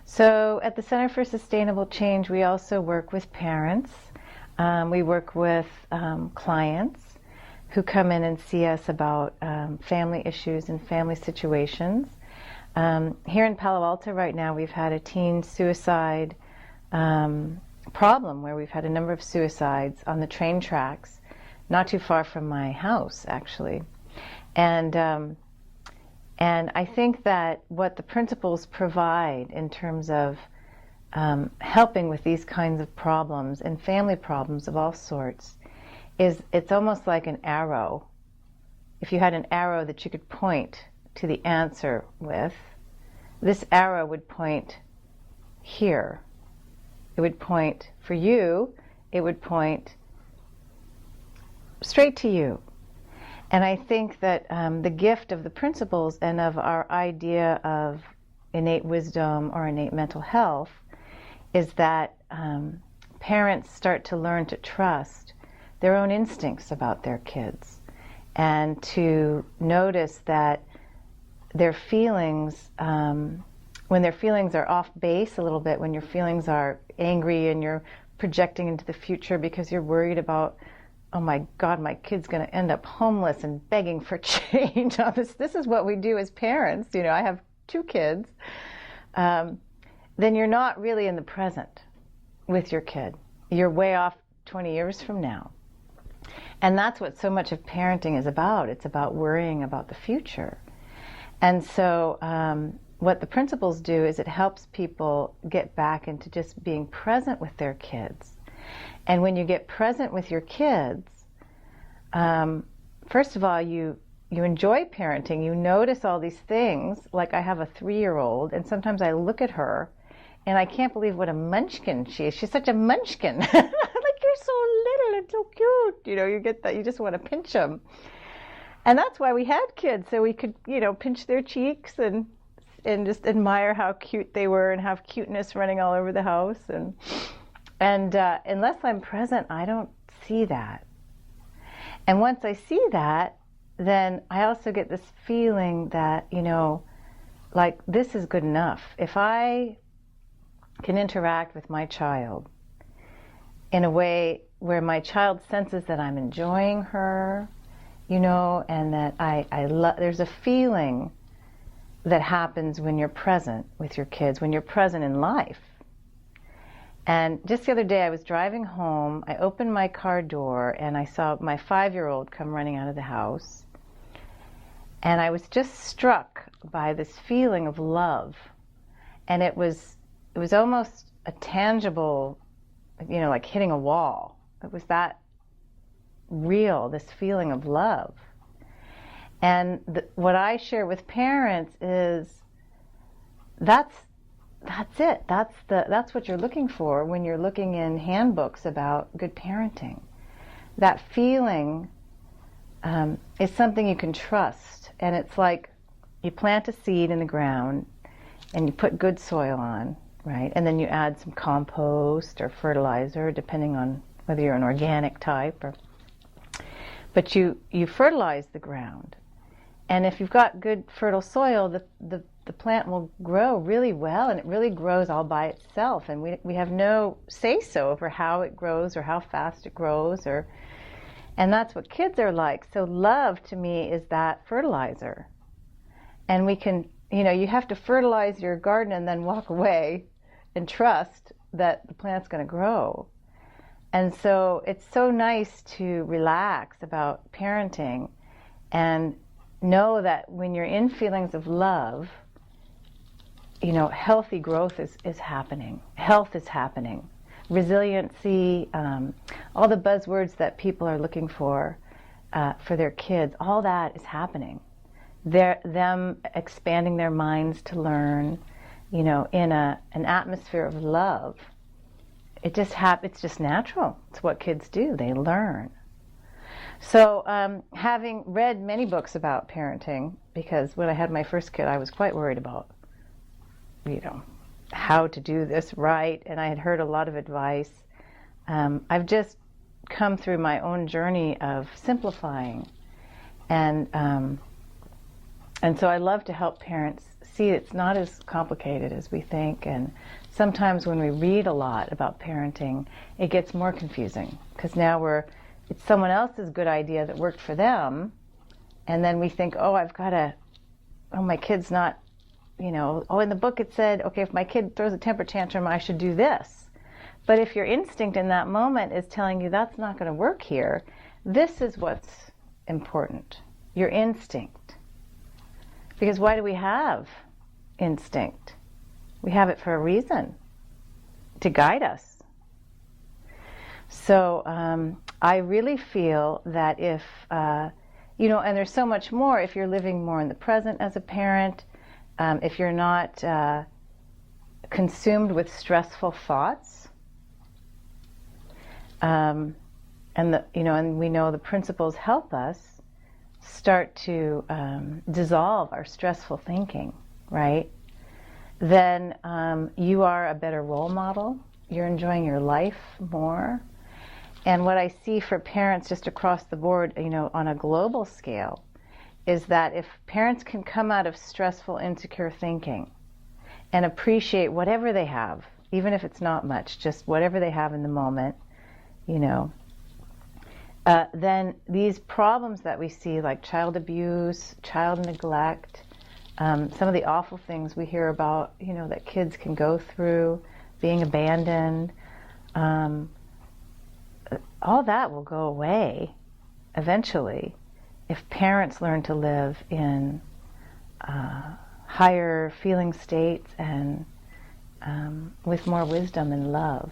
So at the Center for Sustainable Change, we also work with parents. We work with clients who come in and see us about family issues and family situations. Here in Palo Alto right now, we've had a teen suicide problem where we've had a number of suicides on the train tracks, not too far from my house, actually. And I think that what the principles provide in terms of helping with these kinds of problems and family problems of all sorts is it's almost like an arrow. If you had an arrow that you could point to the answer with, this arrow would point here. It would point for you, it would point straight to you. And I think that the gift of the principles and of our idea of innate wisdom or innate mental health is that parents start to learn to trust their own instincts about their kids and to notice that their feelings, when their feelings are off base a little bit, when your feelings are angry and you're projecting into the future because you're worried about, oh my God, my kid's going to end up homeless and begging for change on this. This is what we do as parents. You know, I have 2 kids. Then you're not really in the present with your kid. You're way off 20 years from now. And that's what so much of parenting is about. It's about worrying about the future. And so what the principles do is it helps people get back into just being present with their kids. And when you get present with your kids, first of all, you enjoy parenting. You notice all these things. Like I have a 3-year-old, and sometimes I look at her, and I can't believe what a munchkin she is. She's such a munchkin. Like, you're so little and so cute. You know, you get that. You just want to pinch them. And that's why we had kids, so we could, you know, pinch their cheeks and just admire how cute they were and have cuteness running all over the house. And unless I'm present, I don't see that. And once I see that, then I also get this feeling that, you know, like this is good enough. If I can interact with my child in a way where my child senses that I'm enjoying her, you know, and that there's a feeling that happens when you're present with your kids, when you're present in life. And just the other day I was driving home, I opened my car door and I saw my 5-year-old come running out of the house. And I was just struck by this feeling of love. And it was almost a tangible, you know, like hitting a wall. It was that real, this feeling of love. And what I share with parents is that's it. That's what you're looking for when you're looking in handbooks about good parenting. That feeling is something you can trust. And it's like you plant a seed in the ground and you put good soil on, right? And then you add some compost or fertilizer, depending on whether you're an organic type. But you fertilize the ground. And if you've got good fertile soil, the plant will grow really well, and it really grows all by itself. And we have no say-so over how it grows or how fast it grows. And that's what kids are like. So love, to me, is that fertilizer. And we can, you know, you have to fertilize your garden and then walk away and trust that the plant's going to grow. And so it's so nice to relax about parenting and know that when you're in feelings of love, you know, healthy growth is happening. Health is happening. Resiliency, all the buzzwords that people are looking for their kids, all that is happening. Them expanding their minds to learn, you know, in an atmosphere of love. It's just natural. It's what kids do. They learn. So having read many books about parenting, because when I had my first kid, I was quite worried about, you know, how to do this right, and I had heard a lot of advice. I've just come through my own journey of simplifying, and so I love to help parents see it's not as complicated as we think. And sometimes when we read a lot about parenting, it gets more confusing because now it's someone else's good idea that worked for them, and then we think, oh, my kid's not, in the book it said, okay, if my kid throws a temper tantrum, I should do this. But if your instinct in that moment is telling you that's not going to work here, this is what's important, your instinct. Because why do we have instinct? We have it for a reason, to guide us. So I really feel that if, and there's so much more, if you're living more in the present as a parent, if you're not consumed with stressful thoughts, and we know the principles help us start to dissolve our stressful thinking, right? Then you are a better role model. You're enjoying your life more. And what I see for parents just across the board, on a global scale, is that if parents can come out of stressful, insecure thinking and appreciate whatever they have, even if it's not much, just whatever they have in the moment, then these problems that we see, like child abuse, child neglect, some of the awful things we hear about, that kids can go through, being abandoned, all that will go away eventually if parents learn to live in higher feeling states and with more wisdom and love.